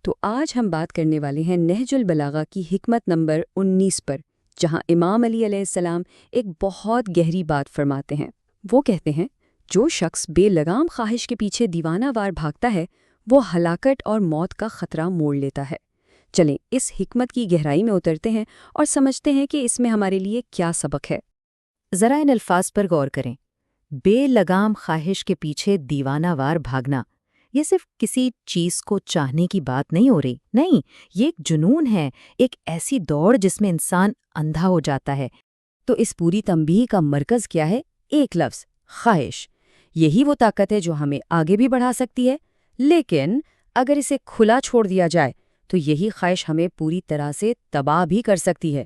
تو آج ہم بات کرنے والے ہیں نہج البلاغہ کی حکمت نمبر 19 پر، جہاں امام علی علیہ السلام ایک بہت گہری بات فرماتے ہیں۔ وہ کہتے ہیں، جو شخص بے لگام خواہش کے پیچھے دیوانہ وار بھاگتا ہے وہ ہلاکت اور موت کا خطرہ موڑ لیتا ہے۔ چلیں اس حکمت کی گہرائی میں اترتے ہیں اور سمجھتے ہیں کہ اس میں ہمارے لیے کیا سبق ہے۔ ذرا ان الفاظ پر غور کریں۔ بے لگام خواہش کے پیچھے دیوانہ وار بھاگنا، یہ صرف کسی چیز کو چاہنے کی بات نہیں ہو رہی، نہیں، یہ ایک جنون ہے، ایک ایسی دوڑ جس میں انسان اندھا ہو جاتا ہے۔ تو اس پوری تنبیہ کا مرکز کیا ہے؟ ایک لفظ، خواہش۔ یہی وہ طاقت ہے جو ہمیں آگے بھی بڑھا سکتی ہے، لیکن اگر اسے کھلا چھوڑ دیا جائے تو یہی خواہش ہمیں پوری طرح سے تباہ بھی کر سکتی ہے۔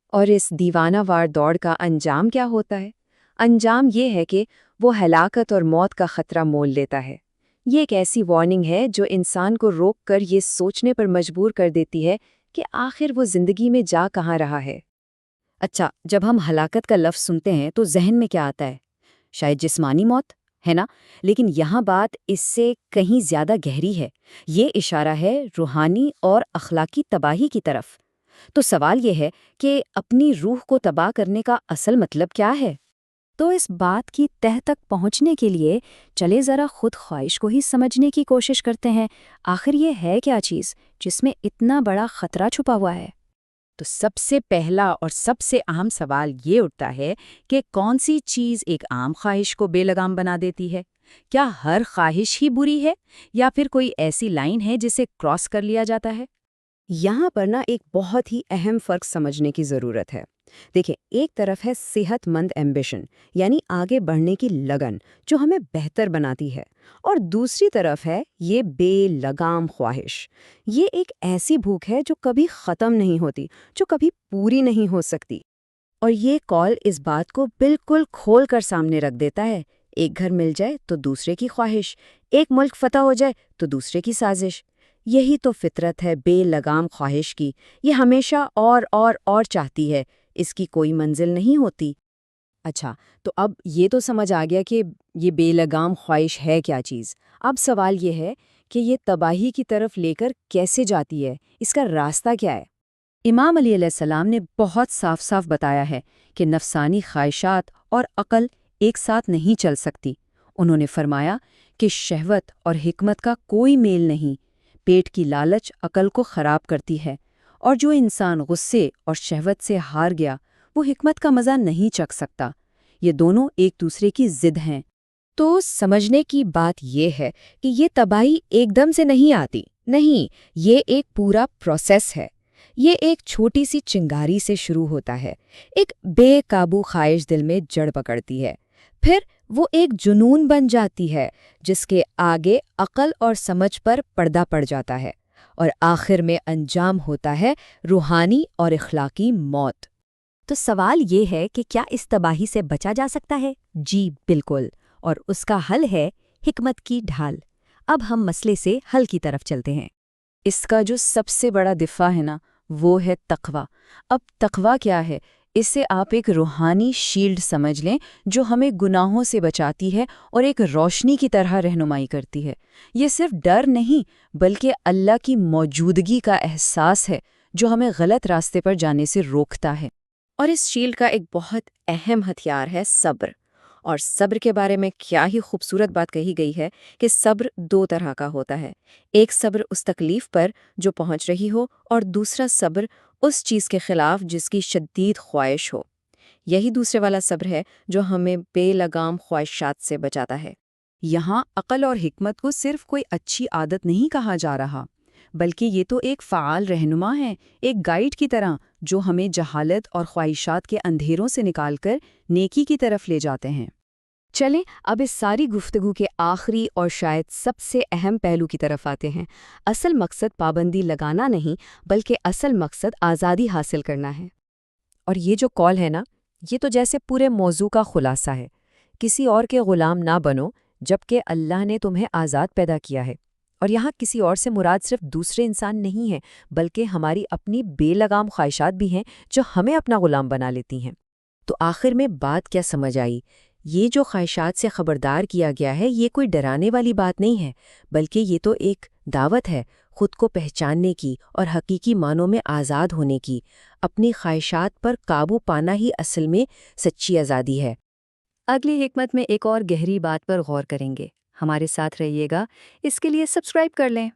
اور اس دیوانہ وار دوڑ کا انجام کیا ہوتا ہے؟ انجام یہ ہے کہ وہ ہلاکت اور موت کا خطرہ مول لیتا ہے۔ یہ ایک ایسی وارننگ ہے جو انسان کو روک کر یہ سوچنے پر مجبور کر دیتی ہے کہ آخر وہ زندگی میں جا کہاں رہا ہے۔ اچھا، جب ہم ہلاکت کا لفظ سنتے ہیں تو ذہن میں کیا آتا ہے؟ شاید جسمانی موت، ہے نا؟ لیکن یہاں بات اس سے کہیں زیادہ گہری ہے۔ یہ اشارہ ہے روحانی اور اخلاقی تباہی کی طرف۔ تو سوال یہ ہے کہ اپنی روح کو تباہ کرنے کا اصل مطلب کیا ہے؟ تو اس بات کی تہ تک پہنچنے کے لیے چلے ذرا خود خواہش کو ہی سمجھنے کی کوشش کرتے ہیں۔ آخر یہ ہے کیا چیز جس میں اتنا بڑا خطرہ چھپا ہوا ہے؟ تو سب سے پہلا اور سب سے اہم سوال یہ اٹھتا ہے کہ کون سی چیز ایک عام خواہش کو بے لگام بنا دیتی ہے؟ کیا ہر خواہش ہی بری ہے یا پھر کوئی ایسی لائن ہے جسے کراس کر لیا جاتا ہے؟ یہاں پر ایک بہت ہی اہم فرق سمجھنے کی ضرورت ہے۔ دیکھیں، ایک طرف ہے صحت مند ایمبیشن، یعنی آگے بڑھنے کی لگن جو ہمیں بہتر بناتی ہے، اور دوسری طرف ہے یہ بے لگام خواہش۔ یہ ایک ایسی بھوک ہے جو کبھی ختم نہیں ہوتی، جو کبھی پوری نہیں ہو سکتی۔ اور یہ کال اس بات کو بالکل کھول کر سامنے رکھ دیتا ہے۔ ایک گھر مل جائے تو دوسرے کی خواہش، ایک ملک فتح ہو جائے تو دوسرے کی سازش۔ یہی تو فطرت ہے بے لگام خواہش کی، یہ ہمیشہ اور چاہتی ہے، اس کی کوئی منزل نہیں ہوتی۔ اچھا، تو اب یہ تو سمجھ آ گیا کہ یہ بے لگام خواہش ہے کیا چیز۔ اب سوال یہ ہے کہ یہ تباہی کی طرف لے کر کیسے جاتی ہے، اس کا راستہ کیا ہے؟ امام علی علیہ السلام نے بہت صاف صاف بتایا ہے کہ نفسانی خواہشات اور عقل ایک ساتھ نہیں چل سکتی۔ انہوں نے فرمایا کہ شہوت اور حکمت کا کوئی میل نہیں۔ پیٹ کی لالچ عقل کو خراب کرتی ہے، اور جو انسان غصے اور شہوت سے ہار گیا وہ حکمت کا مزہ نہیں چکھ سکتا۔ یہ دونوں ایک دوسرے کی ضد ہیں۔ تو سمجھنے کی بات یہ ہے کہ یہ تباہی ایک دم سے نہیں آتی، نہیں، یہ ایک پورا پروسیس ہے۔ یہ ایک چھوٹی سی چنگاری سے شروع ہوتا ہے، ایک بے قابو خواہش دل میں جڑ پکڑتی ہے، پھر وہ ایک جنون بن جاتی ہے جس کے آگے عقل اور سمجھ پر پردہ پڑ جاتا ہے، اور آخر میں انجام ہوتا ہے روحانی اور اخلاقی موت۔ تو سوال یہ ہے کہ کیا اس تباہی سے بچا جا سکتا ہے؟ جی بالکل، اور اس کا حل ہے حکمت کی ڈھال۔ اب ہم مسئلے سے حل کی طرف چلتے ہیں۔ اس کا جو سب سے بڑا دفاع ہے وہ ہے تقویٰ۔ اب تقویٰ کیا ہے؟ اسے آپ ایک روحانی شیلڈ سمجھ لیں جو ہمیں گناہوں سے بچاتی ہے اور ایک روشنی کی طرح رہنمائی کرتی ہے۔ یہ صرف ڈر نہیں بلکہ اللہ کی موجودگی کا احساس ہے جو ہمیں غلط راستے پر جانے سے روکتا ہے۔ اور اس شیلڈ کا ایک بہت اہم ہتھیار ہے صبر۔ اور صبر کے بارے میں کیا ہی خوبصورت بات کہی گئی ہے کہ صبر دو طرح کا ہوتا ہے، ایک صبر اس تکلیف پر جو پہنچ رہی ہو، اور دوسرا صبر اس چیز کے خلاف جس کی شدید خواہش ہو۔ یہی دوسرے والا صبر ہے جو ہمیں بے لگام خواہشات سے بچاتا ہے۔ یہاں عقل اور حکمت کو صرف کوئی اچھی عادت نہیں کہا جا رہا، بلکہ یہ تو ایک فعال رہنما ہے، ایک گائیڈ کی طرح جو ہمیں جہالت اور خواہشات کے اندھیروں سے نکال کر نیکی کی طرف لے جاتے ہیں۔ چلیں اب اس ساری گفتگو کے آخری اور شاید سب سے اہم پہلو کی طرف آتے ہیں۔ اصل مقصد پابندی لگانا نہیں بلکہ اصل مقصد آزادی حاصل کرنا ہے۔ اور یہ جو کال ہے یہ تو جیسے پورے موضوع کا خلاصہ ہے۔ کسی اور کے غلام نہ بنو جبکہ اللہ نے تمہیں آزاد پیدا کیا ہے۔ اور یہاں کسی اور سے مراد صرف دوسرے انسان نہیں ہیں بلکہ ہماری اپنی بے لگام خواہشات بھی ہیں جو ہمیں اپنا غلام بنا لیتی ہیں۔ تو آخر میں بات کیا سمجھ آئی؟ یہ جو خواہشات سے خبردار کیا گیا ہے یہ کوئی ڈرانے والی بات نہیں ہے، بلکہ یہ تو ایک دعوت ہے خود کو پہچاننے کی اور حقیقی معنوں میں آزاد ہونے کی، اپنی خواہشات پر قابو پانا ہی اصل میں سچی آزادی ہے۔ اگلی حکمت میں ایک اور گہری بات پر غور کریں گے۔ ہمارے ساتھ رہیے گا، اس کے لیے سبسکرائب کر لیں۔